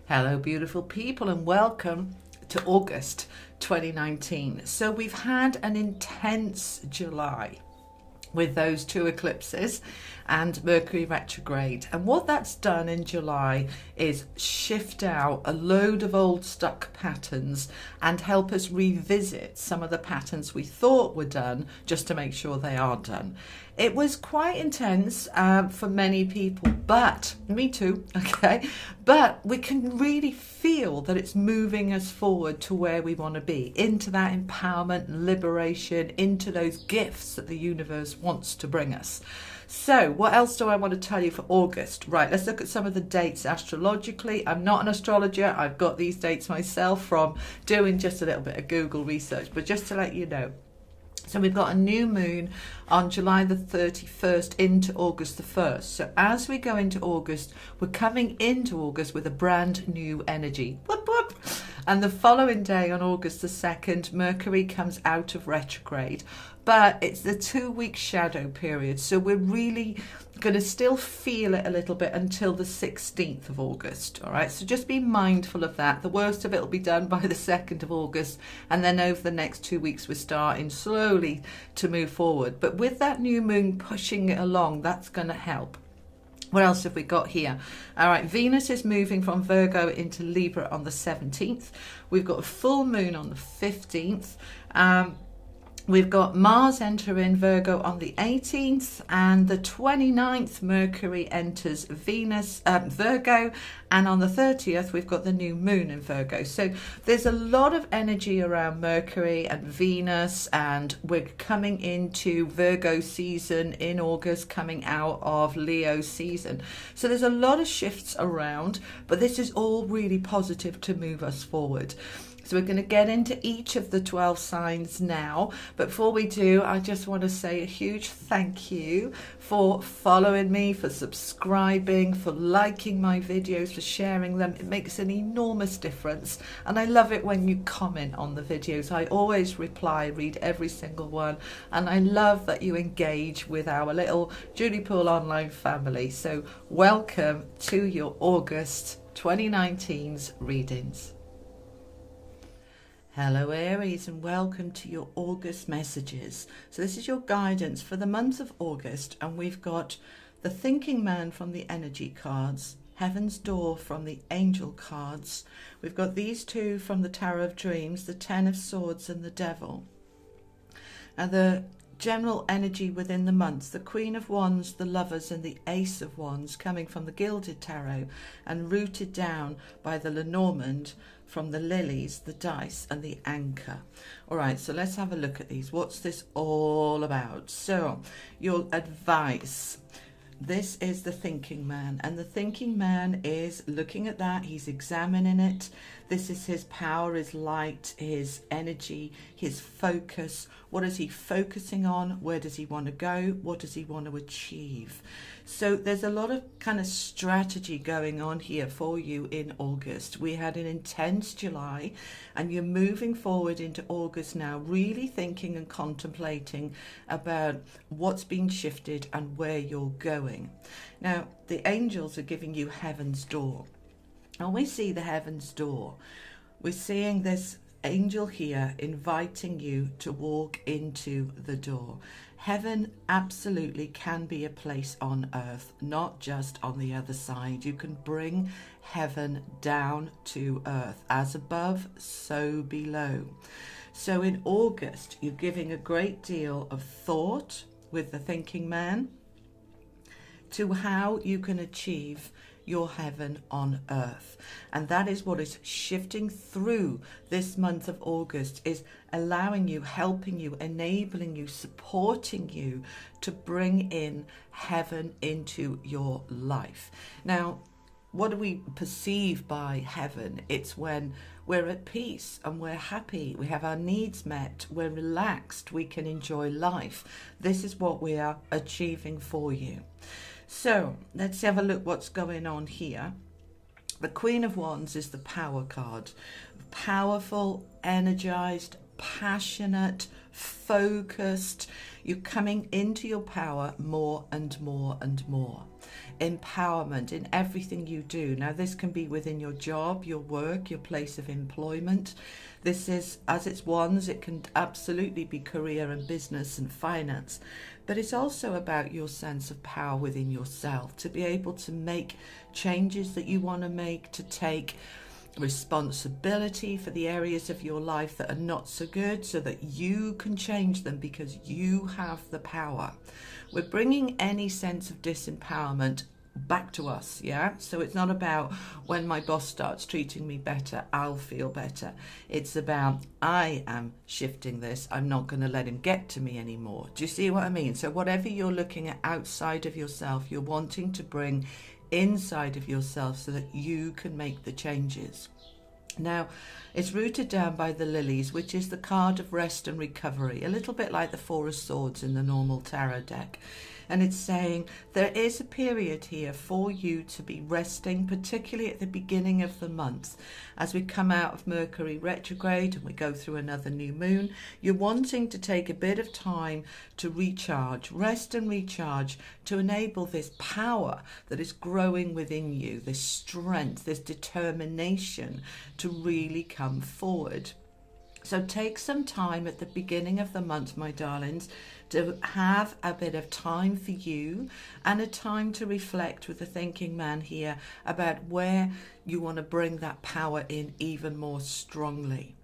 Hello beautiful people and welcome to August 2019. So we've had an intense July with those two eclipses and Mercury retrograde, and what that's done in July is shift out a load of old stuck patterns and help us revisit some of the patterns we thought were done just to make sure they are done. It was quite intense for many people, but me too, okay, but we can really feel that it's moving us forward to where we want to be, into that empowerment, liberation, into those gifts that the universe wants to bring us. So what else do I want to tell you for August? Right, let's look at some of the dates astrologically. I'm not an astrologer. I've got these dates myself from doing just a little bit of Google research, but just to let you know. So we've got a new moon on July the 31st into August the 1st. So as we go into August, we're coming into August with a brand new energy. Whoop, whoop. And the following day on August the 2nd, Mercury comes out of retrograde. But it's the 2-week shadow period. So we're really going to still feel it a little bit until the 16th of August. All right, so just be mindful of that. The worst of it will be done by the 2nd of August. And then over the next 2 weeks, we're starting slowly to move forward. But with that new moon pushing it along, that's going to help. What else have we got here? All right, Venus is moving from Virgo into Libra on the 17th. We've got a full moon on the 15th. We've got Mars entering Virgo on the 18th, and the 29th Mercury enters Virgo, and on the 30th we've got the new moon in Virgo. So there's a lot of energy around Mercury and Venus, and we're coming into Virgo season in August, coming out of Leo season. So there's a lot of shifts around, but this is all really positive to move us forward. So we're going to get into each of the 12 signs now. But before we do, I just want to say a huge thank you for following me, for subscribing, for liking my videos, for sharing them. It makes an enormous difference. And I love it when you comment on the videos. I always reply, read every single one. And I love that you engage with our little Julie Poole online family. So welcome to your August 2019's readings. Hello Aries, and welcome to your August messages. So this is your guidance for the month of August, and we've got the Thinking Man from the Energy cards, Heaven's Door from the Angel cards. We've got these two from the Tarot of Dreams, the Ten of Swords and the Devil. And the general energy within the month, the Queen of Wands, the Lovers and the Ace of Wands, coming from the Gilded Tarot and rooted down by the Lenormand from the Lilies, the Dice and the Anchor. All right, so let's have a look at these. What's this all about? So your advice. This is the Thinking Man, and the Thinking Man is looking at that. He's examining it. This is his power, his light, his energy, his focus. What is he focusing on? Where does he want to go? What does he want to achieve? So there's a lot of kind of strategy going on here for you in August. We had an intense July, and you're moving forward into August now, really thinking and contemplating about what's been shifted and where you're going. Now, the angels are giving you Heaven's Door. And we see the Heaven's Door. We're seeing this angel here inviting you to walk into the door. Heaven absolutely can be a place on earth, not just on the other side. You can bring heaven down to earth. As above, so below. So in August, you're giving a great deal of thought with the Thinking Man to how you can achieve your heaven on earth. And that is what is shifting through this month of August, is allowing you, helping you, enabling you, supporting you to bring in heaven into your life. Now, what do we perceive by heaven? It's when we're at peace and we're happy, we have our needs met, we're relaxed, we can enjoy life. This is what we are achieving for you. So let's have a look what's going on here. The Queen of Wands is the power card. Powerful, energized, passionate, focused. You're coming into your power more and more and more. Empowerment in everything you do. Now, this can be within your job, your work, your place of employment. This is, as it's ones, it can absolutely be career and business and finance. But it's also about your sense of power within yourself, to be able to make changes that you want to make, to take responsibility for the areas of your life that are not so good so that you can change them because you have the power. We're bringing any sense of disempowerment back to us, yeah? So it's not about when my boss starts treating me better, I'll feel better. It's about I am shifting this. I'm not going to let him get to me anymore. Do you see what I mean? So whatever you're looking at outside of yourself, you're wanting to bring inside of yourself so that you can make the changes. Now, it's rooted down by the lilies, which is the card of rest and recovery, a little bit like the Four of Swords in the normal tarot deck. And it's saying there is a period here for you to be resting, particularly at the beginning of the month. As we come out of Mercury retrograde and we go through another new moon, you're wanting to take a bit of time to recharge, rest and recharge, to enable this power that is growing within you, this strength, this determination to really come forward. So take some time at the beginning of the month, my darlings, to have a bit of time for you and a time to reflect with the thinking man here about where you want to bring that power in even more strongly.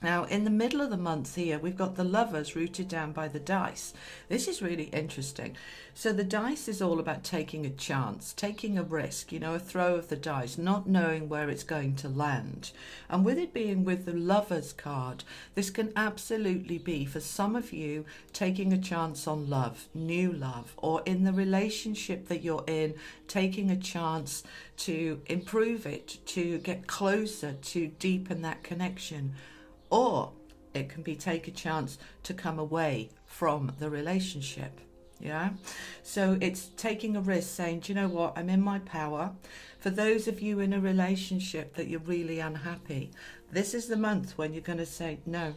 Now, in the middle of the month here, we've got the Lovers rooted down by the dice. This is really interesting. So the dice is all about taking a chance, taking a risk, you know, a throw of the dice, not knowing where it's going to land. And with it being with the Lovers card, this can absolutely be, for some of you, taking a chance on love, new love, or in the relationship that you're in, taking a chance to improve it, to get closer, to deepen that connection. Or it can be take a chance to come away from the relationship. Yeah. So it's taking a risk, saying, do you know what? I'm in my power. For those of you in a relationship that you're really unhappy, this is the month when you're going to say, no,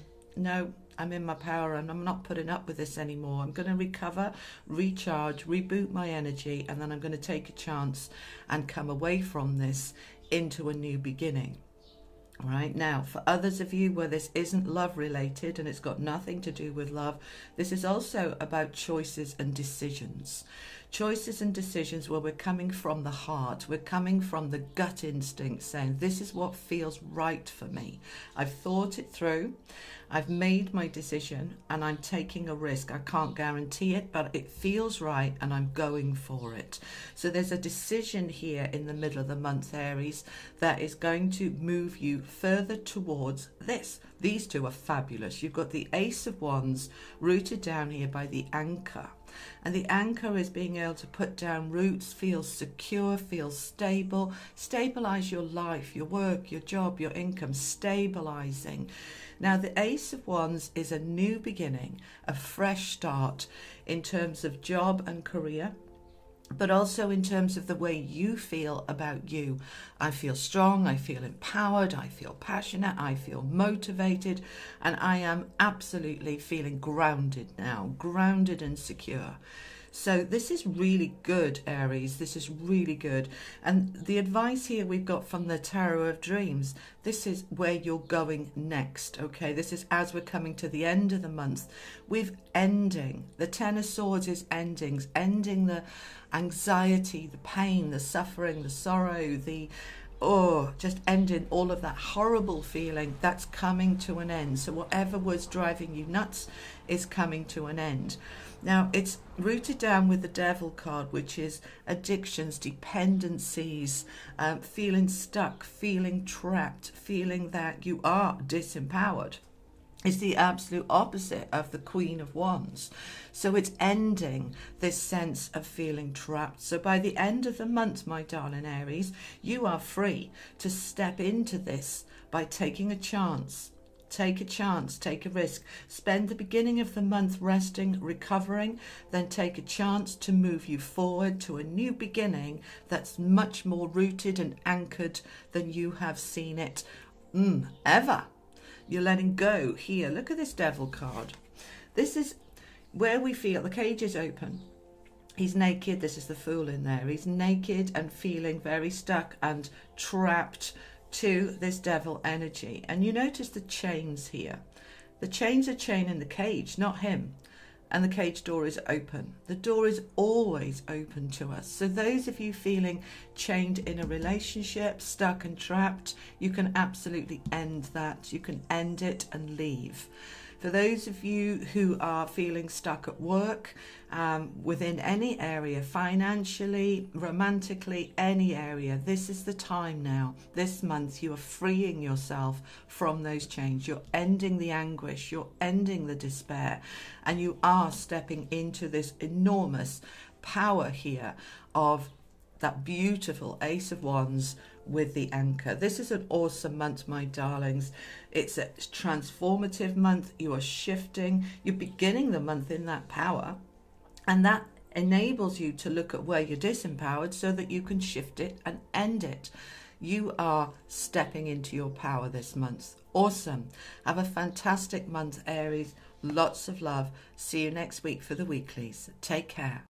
I'm in my power and I'm not putting up with this anymore. I'm going to recover, recharge, reboot my energy, and then I'm going to take a chance and come away from this into a new beginning. Right now, for others of you where this isn't love related and it's got nothing to do with love, this is also about choices and decisions. Choices and decisions where we're coming from the heart, we're coming from the gut instinct, saying this is what feels right for me. I've thought it through, I've made my decision, and I'm taking a risk. I can't guarantee it, but it feels right and I'm going for it. So there's a decision here in the middle of the month, Aries, that is going to move you further towards this. These two are fabulous. You've got the Ace of Wands rooted down here by the Anchor. And the anchor is being able to put down roots, feel secure, feel stable, stabilize your life, your work, your job, your income, stabilizing. Now, the Ace of Wands is a new beginning, a fresh start in terms of job and career, but also in terms of the way you feel about you. I feel strong, I feel empowered, I feel passionate, I feel motivated, and I am absolutely feeling grounded now, grounded and secure. So this is really good, Aries. This is really good. And the advice here we've got from the Tarot of Dreams, this is where you're going next, okay? This is as we're coming to the end of the month. We've ending. The Ten of Swords is endings, ending the anxiety, the pain, the suffering, the sorrow, just ending all of that horrible feeling. That's coming to an end. So whatever was driving you nuts is coming to an end. Now, it's rooted down with the Devil card, which is addictions, dependencies, feeling stuck, feeling trapped, feeling that you are disempowered. It's the absolute opposite of the Queen of Wands. So it's ending this sense of feeling trapped. So by the end of the month, my darling Aries, you are free to step into this by taking a chance. Take a chance, take a risk. Spend the beginning of the month resting, recovering, then take a chance to move you forward to a new beginning that's much more rooted and anchored than you have seen it ever. You're letting go here. Look at this Devil card. This is where we feel the cage is open. He's naked. This is the Fool in there. He's naked and feeling very stuck and trapped to this Devil energy. And you notice the chains here. The chains are chaining the cage, not him. And the cage door is open. The door is always open to us. So those of you feeling chained in a relationship, stuck and trapped, you can absolutely end that. You can end it and leave. For those of you who are feeling stuck at work, within any area, financially, romantically, any area, this is the time now. This month you are freeing yourself from those chains. You're ending the anguish, you're ending the despair, and you are stepping into this enormous power here of that beautiful Ace of Wands with the anchor. This is an awesome month, my darlings. It's a transformative month. You are shifting. You're beginning the month in that power, and that enables you to look at where you're disempowered so that you can shift it and end it. You are stepping into your power this month. Awesome. Have a fantastic month, Aries. Lots of love. See you next week for the weeklies. Take care.